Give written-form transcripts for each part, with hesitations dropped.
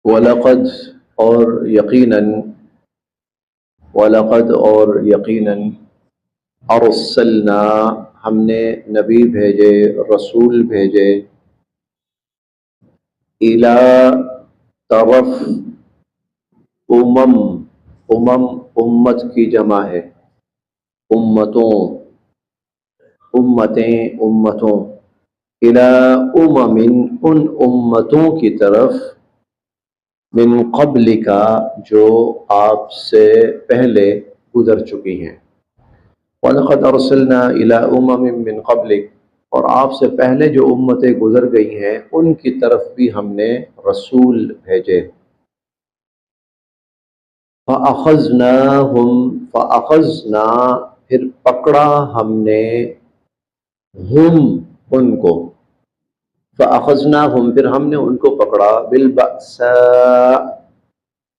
وَلَقَدْ اور یقیناً ارسلنا ہم نے نبی بھیجے، رسول بھیجے، الی طرف، امت کی جمع ہے، امتوں، امتوں، الی ان امتوں کی طرف، من قبل کا جو آپ سے پہلے گزر چکی ہیں، وَلَقَدْ أَرْسَلْنَا إِلَىٰ أُمَمٍ مِّن قَبْلِكَ، اور آپ سے پہلے جو امتیں گزر گئی ہیں ان کی طرف بھی ہم نے رسول بھیجے۔ فَأَخَذْنَا پھر پکڑا ہم نے، ہم ان کو، فَأَخَذْنَاهُمْ پھر ہم نے ان کو پکڑا، بِالْبَأْسَاءِ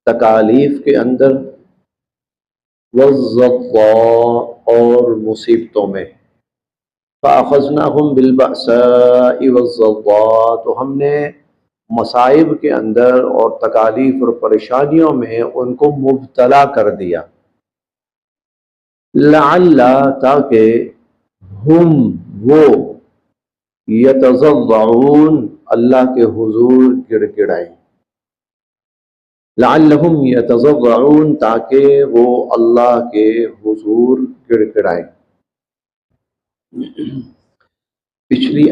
تکالیف کے اندر، وَالضَّرَّاءِ اور مصیبتوں میں، فَأَخَذْنَاهُمْ بِالْبَأْسَاءِ وَالضَّرَّاءِ تو ہم نے مصائب کے اندر اور تکالیف اور پریشانیوں میں ان کو مبتلا کر دیا، لعل تاکہ ہم وہ یتضرعون اللہ کے حضور گڑ گڑائیں، لعلہم یتضرعون تاکہ وہ اللہ کے حضور گڑ گڑائیں۔ پچھلی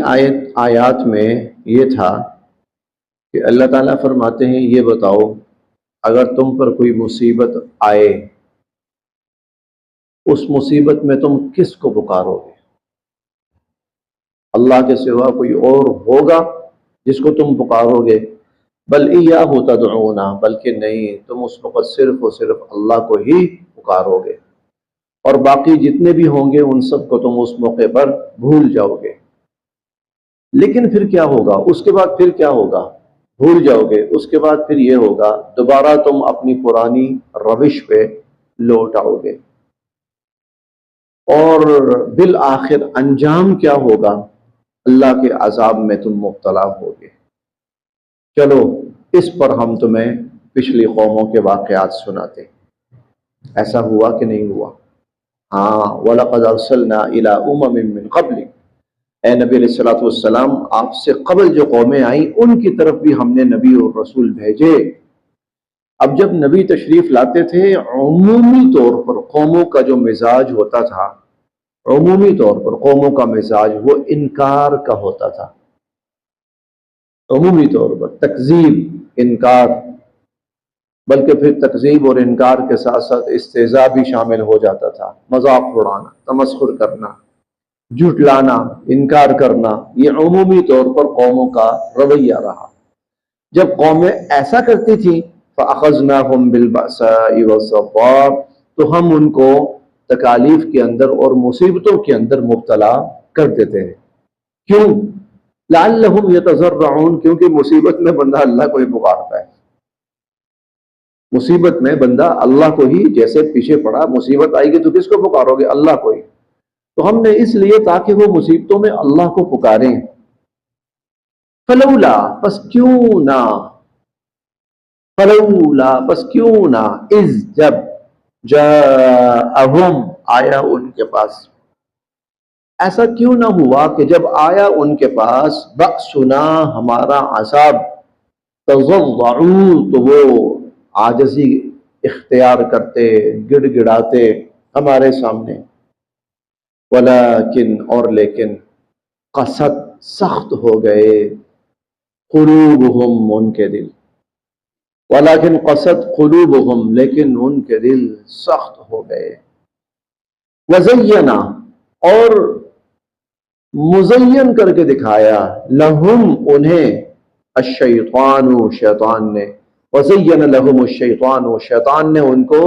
آیات میں یہ تھا کہ اللہ تعالیٰ فرماتے ہیں یہ بتاؤ اگر تم پر کوئی مصیبت آئے، اس مصیبت میں تم کس کو پکارو گے؟ اللہ کے سوا کوئی اور ہوگا جس کو تم پکارو گے؟ بل ایاہ تدعون، بلکہ نہیں، تم اس وقت صرف اور صرف اللہ کو ہی پکارو گے، اور باقی جتنے بھی ہوں گے ان سب کو تم اس موقع پر بھول جاؤ گے۔ لیکن پھر کیا ہوگا؟ اس کے بعد پھر کیا ہوگا؟ بھول جاؤ گے، اس کے بعد پھر یہ ہوگا دوبارہ تم اپنی پرانی روش پہ لوٹ آؤ گے، اور بالآخر انجام کیا ہوگا؟ اللہ کے عذاب میں تم مبتلا ہوگے۔ چلو اس پر ہم تمہیں پچھلی قوموں کے واقعات سناتے ہیں، ایسا ہوا کہ نہیں ہوا؟ ہاں، وَلَقَدْ أَرْسَلْنَا إِلَىٰ أُمَمٍ مِّن قَبْلِكَ، اے نبی علیہ الصلوۃ والسلام آپ سے قبل جو قومیں آئیں ان کی طرف بھی ہم نے نبی اور رسول بھیجے۔ اب جب نبی تشریف لاتے تھے عمومی طور پر قوموں کا جو مزاج ہوتا تھا، عمومی طور پر قوموں کا مزاج وہ انکار کا ہوتا تھا، عمومی طور پر تکذیب، انکار، بلکہ پھر تکذیب اور انکار کے ساتھ ساتھ استہزاء بھی شامل ہو جاتا تھا، مذاق اڑانا، تمسخر کرنا، جھٹلانا، انکار کرنا، یہ عمومی طور پر قوموں کا رویہ رہا۔ جب قومیں ایسا کرتی تھیں فَأَخَذْنَاهُمْ بِالْبَأْسَاءِ وَالضَّرَّاءِ تو ہم ان کو تکالیف کے اندر اور مصیبتوں کے اندر مبتلا کر دیتے ہیں۔ کیوں؟ لعلہم یتضرعون، کیونکہ مصیبت میں بندہ اللہ کو ہی پکارتا ہے، مصیبت میں بندہ اللہ کو ہی، جیسے پیچھے پڑا مصیبت آئے گی تو کس کو پکارو گے؟ اللہ کو ہی۔ تو ہم نے اس لیے تاکہ وہ مصیبتوں میں اللہ کو پکاریں۔ فلولا پس کیوں نہ، فلولا پس کیوں نہ، اذ جب، جاءہم آیا ان کے پاس، ایسا کیوں نہ ہوا کہ جب آیا ان کے پاس بأسنا ہمارا عذاب، تضرعوا تو وہ عاجزی اختیار کرتے، گڑ گڑاتے ہمارے سامنے، ولیکن اور لیکن، قست سخت ہو گئے، قلوبہم ان کے دل، ولیکن قست قلوبہم لیکن ان کے دل سخت ہو گئے، وزینا اور مزین کر کے دکھایا، لہم انہیں، الشیطان شیطان نے، وزین لہم الشیطان شیطان نے ان کو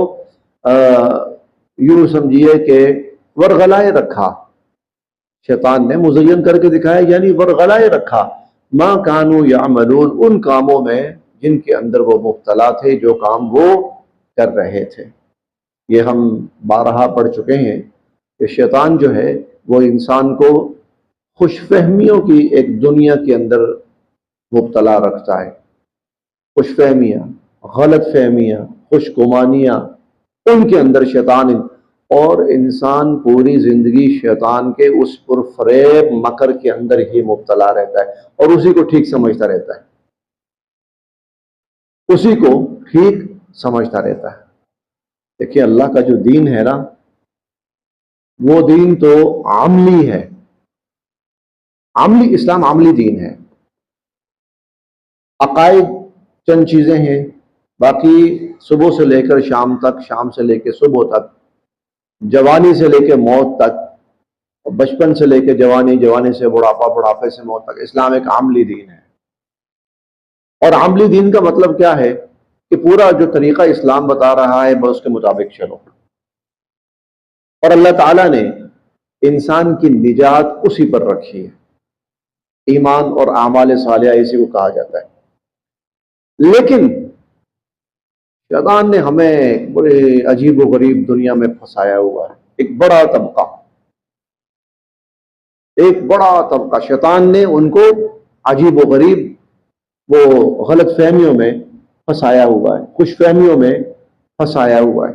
یوں سمجھیے کہ ورغلائے رکھا، شیطان نے مزین کر کے دکھایا یعنی ورغلائے رکھا، ما کانوا یعملون ان کاموں میں جن کے اندر وہ مبتلا تھے، جو کام وہ کر رہے تھے۔ یہ ہم بارہا پڑھ چکے ہیں کہ شیطان جو ہے وہ انسان کو خوش فہمیوں کی ایک دنیا کے اندر مبتلا رکھتا ہے، خوش فہمیاں، غلط فہمیاں، خوش گمانیاں، ان کے اندر شیطان، اور انسان پوری زندگی شیطان کے اس پرفریب مکر کے اندر ہی مبتلا رہتا ہے اور اسی کو ٹھیک سمجھتا رہتا ہے، اسی کو ٹھیک سمجھتا رہتا ہے۔ دیکھیے اللہ کا جو دین ہے نا، وہ دین تو عملی ہے، عملی اسلام عملی دین ہے۔ عقائد چند چیزیں ہیں، باقی صبح سے لے کر شام تک، شام سے لے کے صبح تک، جوانی سے لے کے موت تک، بچپن سے لے کے جوانی، جوانی سے بڑھاپا، بڑھاپے سے موت تک، اسلام ایک عملی دین ہے۔ اور عملی دین کا مطلب کیا ہے کہ پورا جو طریقہ اسلام بتا رہا ہے بس اس کے مطابق چلو۔ اور اللہ تعالیٰ نے انسان کی نجات اسی پر رکھی ہے، ایمان اور اعمال صالحہ اسی کو کہا جاتا ہے۔ لیکن شیطان نے ہمیں بڑے عجیب و غریب دنیا میں پھنسایا ہوا ہے، ایک بڑا طبقہ، ایک بڑا طبقہ، شیطان نے ان کو عجیب و غریب وہ غلط فہمیوں میں پھنسایا ہوا ہے، خوش فہمیوں میں پھنسایا ہوا ہے۔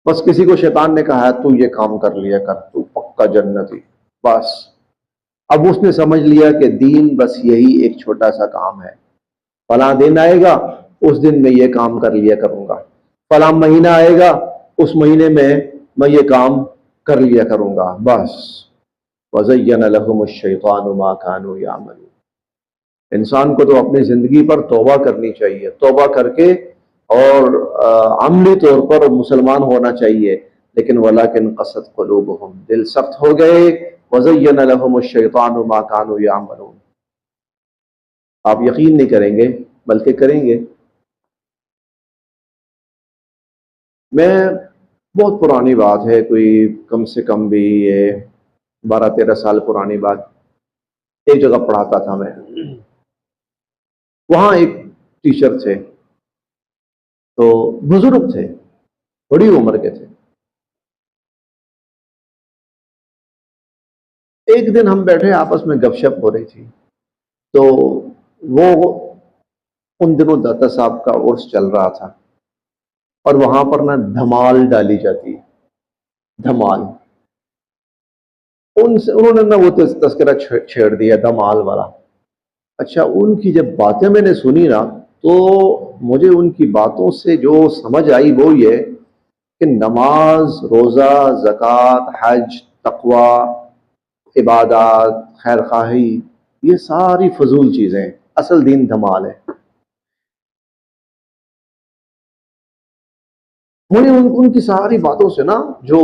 بس کسی کو شیطان نے کہا تو یہ کام کر لیا کر، تو پکا جنتی، بس اب اس نے سمجھ لیا کہ دین بس یہی ایک چھوٹا سا کام ہے، فلاں دن آئے گا اس دن میں یہ کام کر لیا کروں گا، فلاں مہینہ آئے گا اس مہینے میں یہ کام کر لیا کروں گا، بس وَزَيَّنَ لَهُمُ الشَّيْطَانُ مَا كَانُوا يَعْمَلُونَ۔ انسان کو تو اپنی زندگی پر توبہ کرنی چاہیے، توبہ کر کے اور عملی طور پر مسلمان ہونا چاہیے، لیکن وَلَكِنْ قَسَتْ قُلُوبُهُمْ، دل سخت ہو گئے، وَزَيَّنَ لَهُمُ الشَّيْطَانُ مَا كَانُوا يَعْمَلُونَ۔ آپ یقین نہیں کریں گے بلکہ کریں گے۔ میں بہت پرانی بات ہے، کوئی کم سے کم بھی یہ 12-13 سال پرانی بات، ایک جگہ پڑھاتا تھا میں، وہاں ایک ٹیچر تھے، تو بزرگ تھے، بڑی عمر کے تھے۔ ایک دن ہم بیٹھے آپس میں گپ شپ ہو رہی تھی، تو وہ ان دنوں داتا صاحب کا عرس چل رہا تھا، اور وہاں پر نا دھمال ڈالی جاتی ہے، دھمال، انہوں نے نا وہ تذکرہ چھیڑ دیا دھمال والا۔ اچھا، ان کی جب باتیں میں نے سنی نا، تو مجھے ان کی باتوں سے جو سمجھ آئی وہ یہ کہ نماز، روزہ، زکوٰۃ، حج، تقوی، عبادات، خیر خواہی، یہ ساری فضول چیزیں، اصل دین دھمال ہے۔ مجھے ان کی ساری باتوں سے نا، جو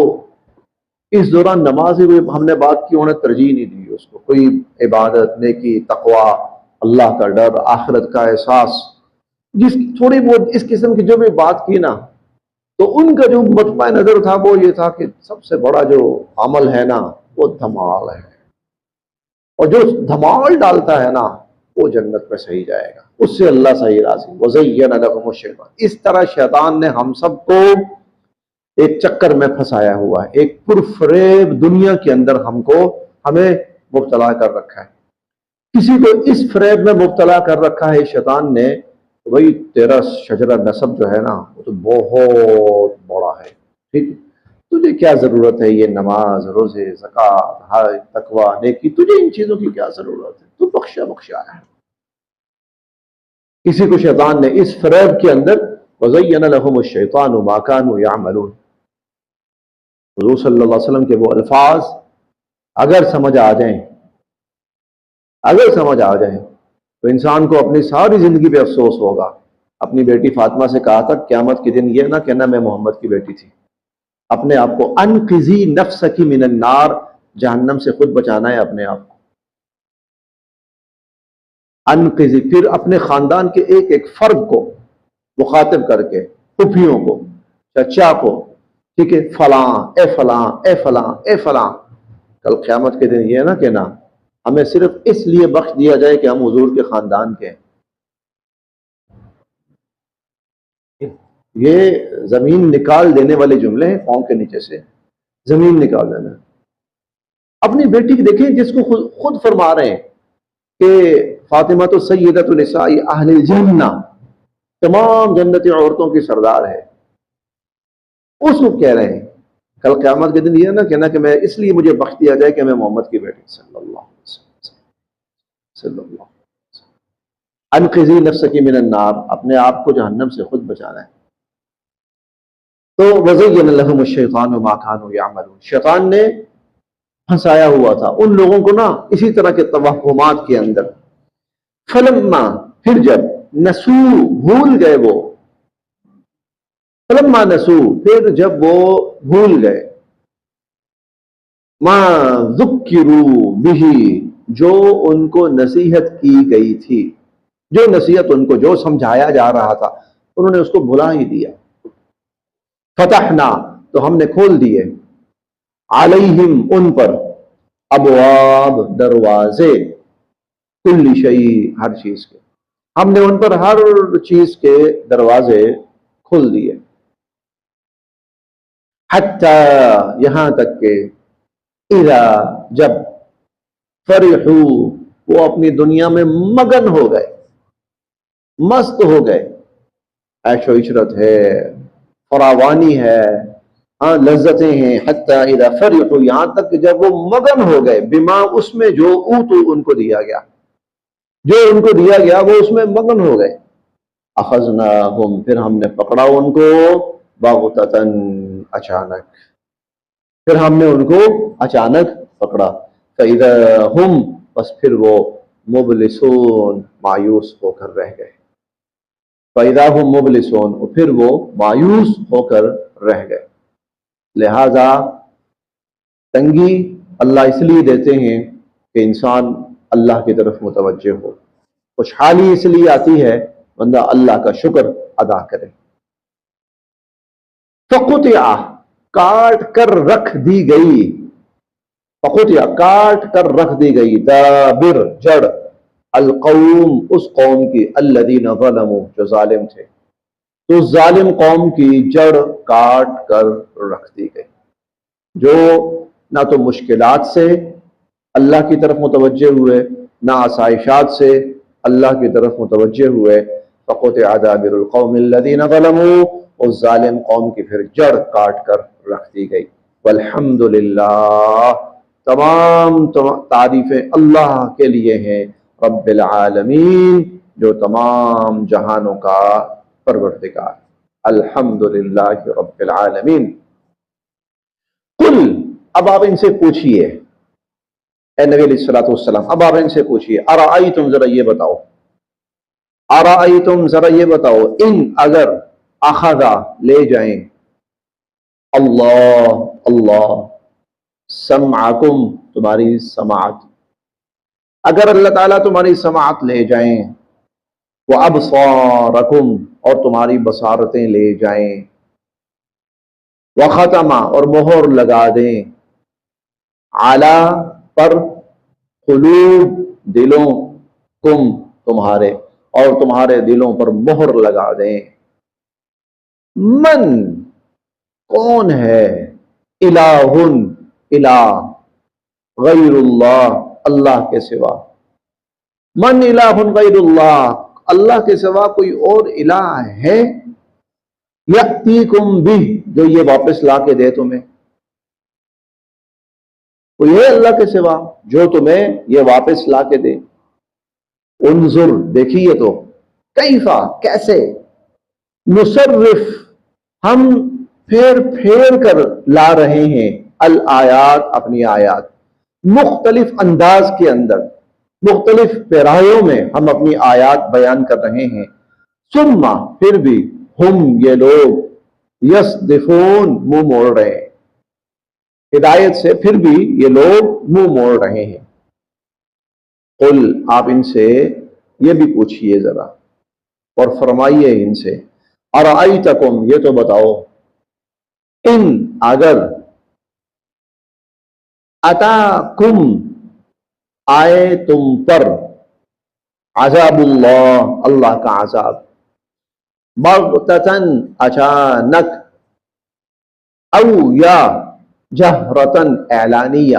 اس دوران نماز ہم نے بات کی، انہوں نے ترجیح نہیں دی اس کو، کوئی عبادت، نیکی، تقوی، اللہ کا ڈر، آخرت کا احساس، جس تھوڑی بہت اس قسم کی جو بھی بات کی نا، تو ان کا جو مطمع نظر تھا وہ یہ تھا کہ سب سے بڑا جو عمل ہے نا وہ دھمال ہے، اور جو دھمال ڈالتا ہے نا وہ جنت میں صحیح جائے گا، اس سے اللہ صحیح راضی۔ وَزَيَّنَ لَهُمُ الشَّيْطَانُ، اس طرح شیطان نے ہم سب کو ایک چکر میں پھنسایا ہوا ہے، ایک پرفریب دنیا کے اندر ہمیں مبتلا کر رکھا ہے۔ کسی کو اس فریب میں مبتلا کر رکھا ہے شیطان نے، وہی تیرا شجرہ نسب جو ہے نا وہ تو بہت بڑا ہے، ٹھیک، تجھے کیا ضرورت ہے یہ نماز، روزے، زکوٰۃ، حج، تقوی، نیکی، تجھے ان چیزوں کی کیا ضرورت ہے، تو بخشا ہے۔ کسی کو شیطان نے اس فریب کے اندر وَزَيَّنَ لَهُمُ الشَّيْطَانُ مَا كَانُوا يَعْمَلُونَ، حضور صلی اللہ علیہ وسلم کے وہ الفاظ اگر سمجھ آ جائیں تو انسان کو اپنی ساری زندگی پہ افسوس ہوگا۔ اپنی بیٹی فاطمہ سے کہا تھا قیامت کے دن یہ نہ کہنا میں محمد کی بیٹی تھی، اپنے آپ کو انقذی نفسک من النار، جہنم سے خود بچانا ہے اپنے آپ کو، انقذی، پھر اپنے خاندان کے ایک ایک فرد کو مخاطب کر کے، پھوپھیوں کو، چچا کو، ٹھیک ہے، فلاں اے فلاں اے فلاں اے فلاں، کل قیامت کے دن یہ نہ کہنا ہمیں صرف اس لیے بخش دیا جائے کہ ہم حضور کے خاندان کے ہیں۔ یہ زمین نکال دینے والے جملے ہیں، پاؤں کے نیچے سے زمین نکال دینا۔ اپنی بیٹی کی دیکھیں جس کو خود فرما رہے ہیں کہ فاطمہ تو سیدۃ النساء اہل الجنہ، تمام جنتی عورتوں کی سردار ہے، اس کو کہہ رہے ہیں کل قیامت کے دن یہ نہ کہنا کہ میں اس لیے مجھے بخت دیا جائے کہ میں محمد کی بیٹی صلی اللہ علیہ وسلم صلی اللہ علیہ وسلم انقذی نفسک من النار، اپنے آپ کو جہنم سے خود بچانا ہے۔ تو وزین لہم الشیطان ما کانوا یعملون، شیطان نے پھنسایا ہوا تھا ان لوگوں کو نا اسی طرح کے توہمات کے اندر۔ فلما، پھر جب، نسو، بھول گئے وہ، فلما نسو، پھر جب وہ بھول گئے، ما ذکروا بہ، جو ان کو نصیحت کی گئی تھی، جو نصیحت ان کو جو سمجھایا جا رہا تھا انہوں نے اس کو بھلا ہی دیا۔ فتحنا، تو ہم نے کھول دیے، علیہم، ان پر، ابواب، دروازے، کل شیء، ہر چیز کے، ہم نے ان پر ہر چیز کے دروازے کھول دیے، حتی، یہاں تک کہ، اذا، جب، فرحو، وہ اپنی دنیا میں مگن ہو گئے، مست ہو گئے، عیش و عشرت ہے، فراوانی ہے، ہاں لذتیں ہیں، حتی اذا فرحوا، یہاں تک کہ جب وہ مگن ہو گئے، بما، اس میں جو اوتو، ان کو دیا گیا، جو ان کو دیا گیا وہ اس میں مگن ہو گئے، اخذناہم، پھر ہم نے پکڑا ان کو، بغتتاً، اچانک، پھر ہم نے ان کو اچانک پکڑا، فَإِذَا هُمْ، بس پھر وہ، مبلسون، مایوس ہو کر رہ گئے، فَإِذَا هُمْ مبلسون، پھر وہ مایوس ہو کر رہ گئے۔ لہذا تنگی اللہ اس لیے دیتے ہیں کہ انسان اللہ کی طرف متوجہ ہو، خوشحالی اس لیے آتی ہے بندہ اللہ کا شکر ادا کرے۔ فقطع، کاٹ کر رکھ دی گئی، فقطع، کاٹ کر رکھ دی گئی، دابر، جڑ، القوم، اس قوم کی، الذین ظلموا، جو ظالم تھے، تو ظالم قوم کی جڑ کاٹ کر رکھ دی گئی، جو نہ تو مشکلات سے اللہ کی طرف متوجہ ہوئے، نہ آسائشات سے اللہ کی طرف متوجہ ہوئے، فقطع دابر القوم الذین ظلموا، اس ظالم قوم کی پھر جڑ کاٹ کر رکھ دی گئی۔ والحمدللہ، تمام تعریفیں اللہ کے لیے ہیں، رب العالمین، جو تمام جہانوں کا پروردگار، الحمدللہ رب العالمین۔ قل، اب آپ ان سے پوچھئے، اے نبی علیہ الصلوۃ والسلام، اب آپ ان سے پوچھئے، ارائیتم، ذرا یہ بتاؤ، ارائیتم، ذرا یہ بتاؤ، ان، اگر، اخذا، لے جائیں، اللہ، اللہ، سمعکم، تمہاری سماعت، اگر اللہ تعالیٰ تمہاری سماعت لے جائیں، وابصارکم، اور تمہاری بصارتیں لے جائیں، وختم، اور مہر لگا دیں، علی، پر، قلوب، دلوں، کم، تمہارے، اور تمہارے دلوں پر مہر لگا دیں، من، کون ہے، الہ، الہ، غیر اللہ، اللہ کے سوا، من الہ غیر اللہ، اللہ کے سوا کوئی اور الہ ہے، یأتیکم بہ، جو یہ واپس لا کے دے تمہیں، کوئی ہے اللہ کے سوا جو تمہیں یہ واپس لا کے دے؟ انظر، دیکھیے تو، کیفا، کیسے، نصرف، ہم پھیر پھیر کر لا رہے ہیں، الآیات، اپنی آیات، مختلف انداز کے اندر، مختلف پیرایوں میں ہم اپنی آیات بیان کر رہے ہیں، ثم، پھر بھی، ہم، یہ لوگ، یصدفون، منہ موڑ رہے ہیں، ہدایت سے پھر بھی یہ لوگ منہ موڑ رہے ہیں۔ قل، آپ ان سے یہ بھی پوچھئے ذرا، اور فرمائیے ان سے، ارائیتکم، یہ تو بتاؤ، ان، اگر، اتاکم، آئے تم پر، عذاب اللہ، اللہ کا عذاب، بغتتاً، اچانک، او، یا، جہرتاً، اعلانیہ،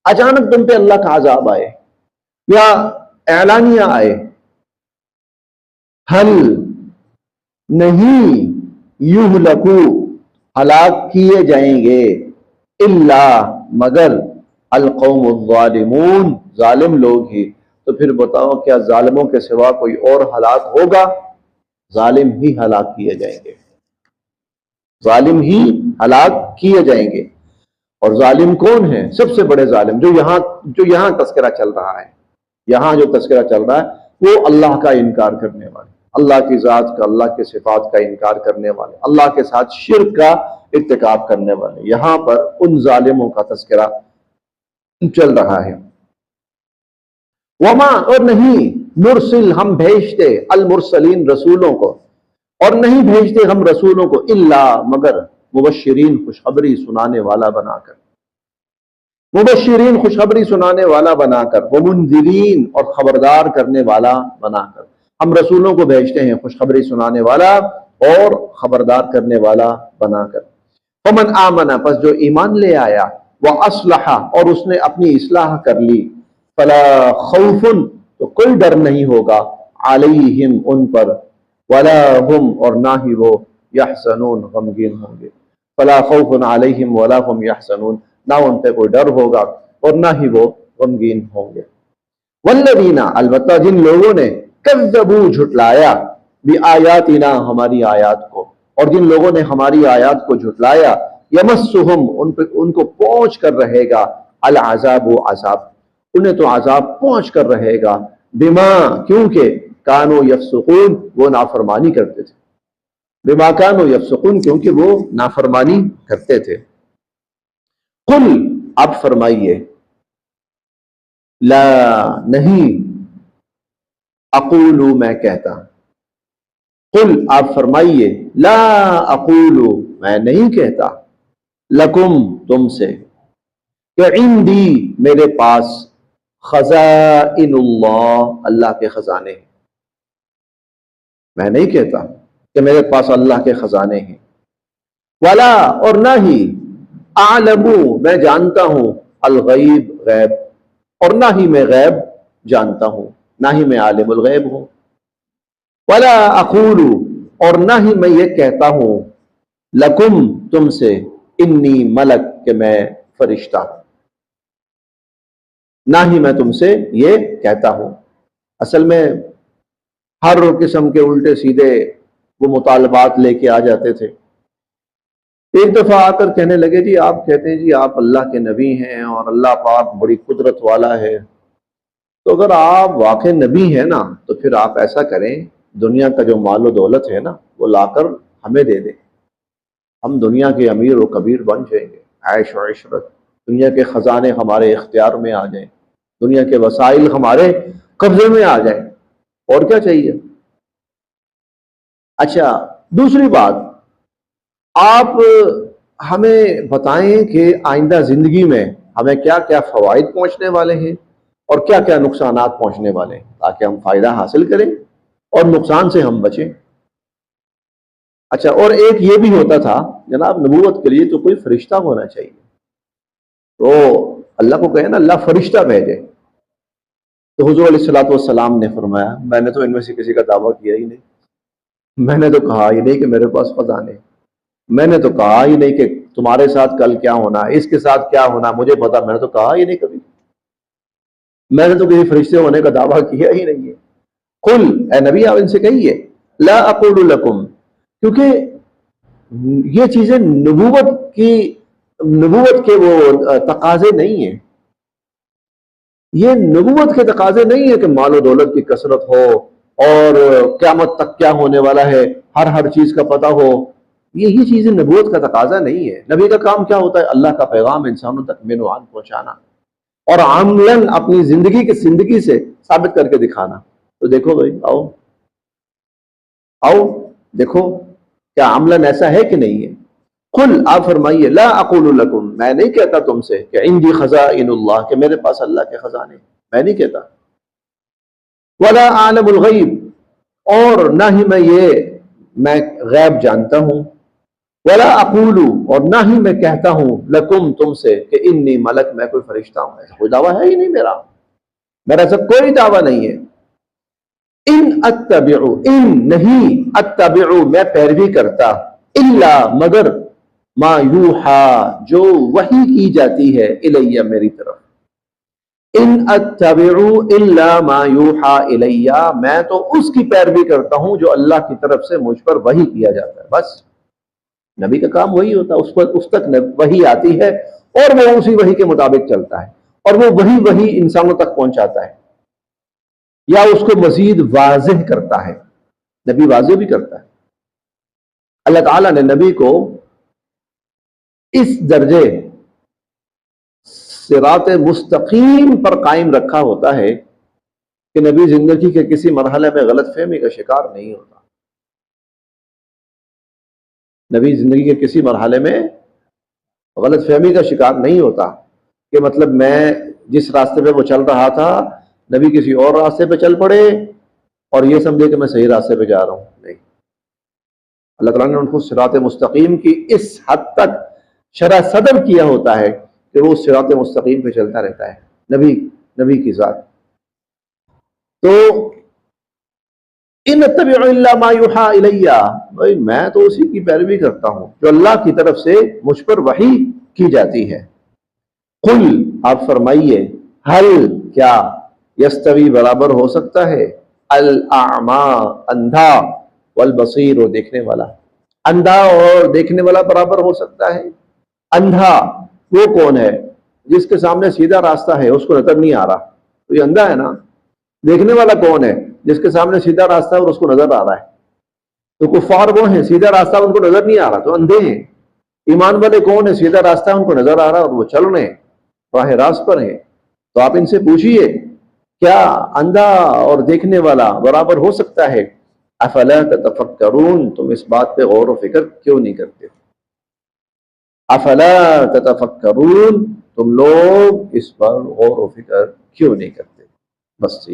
اچانک تم پہ اللہ کا عذاب آئے، یا اعلانیہ آئے، حل نہیں، یہلکو ہلاک کیے جائیں گے، الا مگر القوم الظالمون ظالم لوگ ہی. تو پھر بتاؤ کیا ظالموں کے سوا کوئی اور ہلاک ہوگا؟ ظالم ہی ہلاک کیے جائیں گے، ظالم ہی ہلاک کیے جائیں گے. اور ظالم کون ہے؟ سب سے بڑے ظالم جو یہاں تذکرہ چل رہا ہے، یہاں جو تذکرہ چل رہا ہے وہ اللہ کا انکار کرنے والے، اللہ کی ذات کا، اللہ کے صفات کا انکار کرنے والے، اللہ کے ساتھ شرک کا ارتکاب کرنے والے. یہاں پر ان ظالموں کا تذکرہ چل رہا ہے. وما اور نہیں، نرسل ہم بھیجتے، المرسلین رسولوں کو، اور نہیں بھیجتے ہم رسولوں کو الا مگر مبشرین خوشخبری سنانے والا بنا کر، مبشرین خوشخبری سنانے والا بنا کر، ومنذرین اور خبردار کرنے والا بنا کر. ہم رسولوں کو بھیجتے ہیں خوشخبری سنانے والا اور خبردار کرنے والا بنا کر. فمن آمن پس جو ایمان لے آیا، واصلح اور اس نے اپنی اصلاح کر لی، فلا خوف تو کوئی ڈر نہیں ہوگا، علیہم ان پر، ولا ہم اور نہ ہی وہ، یحزنون غمگین ہوں گے. فلا خوف علیہم ولا هم یحزنون، نہ ان پہ کوئی ڈر ہوگا اور نہ ہی وہ غمگین ہوں گے. والذین البتہ جن لوگوں نے کذبوا جھٹلایا، بآیاتنا ہماری آیات کو، اور جن لوگوں نے ہماری آیات کو جھٹلایا، یمسہم ان کو پہنچ کر رہے گا، العذاب عذاب، انہیں تو عذاب پہنچ کر رہے گا، بما کیونکہ کانوا یفسقون وہ نافرمانی کرتے تھے، بما کانوا یفسقون کیونکہ وہ نافرمانی کرتے تھے. قل آپ فرمائیے، لا نہیں، اقول میں کہتا، قل آپ فرمائیے، لا اقول میں نہیں کہتا، لکم تم سے، کہ عندی میرے پاس، خزائن اللہ اللہ کے خزانے ہیں. میں نہیں کہتا کہ میرے پاس اللہ کے خزانے ہیں. ولا اور نہ ہی، اعلم میں جانتا ہوں، الغیب غیب، اور نہ ہی میں غیب جانتا ہوں، نہ ہی میں عالم الغیب ہوں. ولا اقول اور نہ ہی میں یہ کہتا ہوں، لکم تم سے، انی ملک کہ میں فرشتہ ہوں، نہ ہی میں تم سے یہ کہتا ہوں. اصل میں ہر قسم کے الٹے سیدھے وہ مطالبات لے کے آ جاتے تھے. ایک دفعہ آ کر کہنے لگے جی آپ کہتے ہیں جی آپ اللہ کے نبی ہیں اور اللہ پاک بڑی قدرت والا ہے، تو اگر آپ واقع نبی ہیں نا تو پھر آپ ایسا کریں، دنیا کا جو مال و دولت ہے نا وہ لا کر ہمیں دے دیں، ہم دنیا کے امیر و کبیر بن جائیں گے، عیش و عشرت، دنیا کے خزانے ہمارے اختیار میں آ جائیں، دنیا کے وسائل ہمارے قبضے میں آ جائیں، اور کیا چاہیے. اچھا دوسری بات، آپ ہمیں بتائیں کہ آئندہ زندگی میں ہمیں کیا کیا فوائد پہنچنے والے ہیں اور کیا کیا نقصانات پہنچنے والے ہیں، تاکہ ہم فائدہ حاصل کریں اور نقصان سے ہم بچیں. اچھا اور ایک یہ بھی ہوتا تھا جناب، نبوت کے لیے تو کوئی فرشتہ ہونا چاہیے. تو اللہ کو کہے نا اللہ فرشتہ بھیجے، تو حضور علیہ الصلوۃ والسلام نے فرمایا میں نے تو ان میں سے کسی کا دعویٰ کیا ہی نہیں، میں نے تو کہا ہی نہیں کہ میرے پاس خزانے، میں نے تو کہا ہی نہیں کہ تمہارے ساتھ کل کیا ہونا، اس کے ساتھ کیا ہونا مجھے پتا، میں نے تو کہا ہی نہیں کبھی، میں نے تو کسی فرشتے ہونے کا دعویٰ کیا ہی نہیں ہے. قل اے نبی آپ ان سے کہیے، لا اقول لکم، کیونکہ یہ چیزیں نبوت کے وہ تقاضے نہیں ہیں، یہ نبوت کے تقاضے نہیں ہے کہ مال و دولت کی کثرت ہو اور قیامت تک کیا ہونے والا ہے ہر چیز کا پتہ ہو. یہی چیزیں نبوت کا تقاضا نہیں ہے. نبی کا کام کیا ہوتا ہے؟ اللہ کا پیغام انسانوں تک بعنوان پہنچانا اور عملاً اپنی زندگی سے ثابت کر کے دکھانا. تو دیکھو بھائی، آؤ دیکھو کیا عملاً ایسا ہے کہ نہیں ہے. قل آپ فرمائیے، لا اقول لکم میں نہیں کہتا تم سے کہ عندی خزائن اللہ کہ میرے پاس اللہ کے خزانے، میں نہیں کہتا. ولا اعلم الغیب اور نہ ہی میں غیب جانتا ہوں. ولا اقول اور نہ ہی میں کہتا ہوں لکم تم سے کہ انی ملک میں کوئی فرشتہ ہوں، ایسا کوئی دعویٰ ہے ہی نہیں میرا. میرا ایسا کوئی دعویٰ نہیں ہے. ان اتبعو، ان نہیں، اتبعو میں پیروی کرتا، الا مگر، ما یوحا جو وحی کی جاتی ہے، الیہ میری طرف. ان اتبعو الا ما یوحا الیہ، میں تو اس کی پیروی کرتا ہوں جو اللہ کی طرف سے مجھ پر وحی کیا جاتا ہے. بس نبی کا کام وہی ہوتا ہے، اس تک وحی آتی ہے اور وہ اسی وحی کے مطابق چلتا ہے، اور وہ وہی انسانوں تک پہنچاتا ہے یا اس کو مزید واضح کرتا ہے. نبی واضح بھی کرتا ہے. اللہ تعالیٰ نے نبی کو اس درجے صراط مستقیم پر قائم رکھا ہوتا ہے کہ نبی زندگی کے کسی مرحلے میں غلط فہمی کا شکار نہیں ہوتا. نبی زندگی کے کسی مرحلے میں غلط فہمی کا شکار نہیں ہوتا کہ مطلب میں جس راستے پہ وہ چل رہا تھا نبی کسی اور راستے پہ چل پڑے اور یہ سمجھے کہ میں صحیح راستے پہ جا رہا ہوں. نہیں، اللہ تعالیٰ نے ان کو صراط مستقیم کی اس حد تک شرح صدر کیا ہوتا ہے کہ وہ صراط مستقیم پہ چلتا رہتا ہے. نبی کی ذات. تو ان اتبع الا ما یوحا الیہ، بھائی میں تو اسی کی پیروی کرتا ہوں جو اللہ کی طرف سے مجھ پر وحی کی جاتی ہے. قل آپ فرمائیے، ہل کیا، یستوی برابر ہو سکتا ہے، الاعما اندھا، والبصیر اور دیکھنے والا. اندھا اور دیکھنے والا برابر ہو سکتا ہے؟ اندھا وہ کون ہے؟ جس کے سامنے سیدھا راستہ ہے اس کو نظر نہیں آ رہا، تو یہ اندھا ہے نا. دیکھنے والا کون ہے؟ جس کے سامنے سیدھا راستہ ہے اور اس کو نظر آ رہا ہے. تو کفار وہ ہیں سیدھا راستہ ان کو نظر نہیں آ رہا تو اندھے ہیں. ایمان والے کون ہیں؟ سیدھا راستہ ان کو نظر آ رہا اور وہ چل رہے ہیں، راہ راست پر ہیں. تو آپ ان سے پوچھئے کیا اندھا اور دیکھنے والا برابر ہو سکتا ہے؟ افلا تتفکرون، تم اس بات پہ غور و فکر کیوں نہیں کرتے؟ افلا تتفکرون، تم لوگ اس پر غور و فکر کیوں نہیں کرتے؟ بس یہ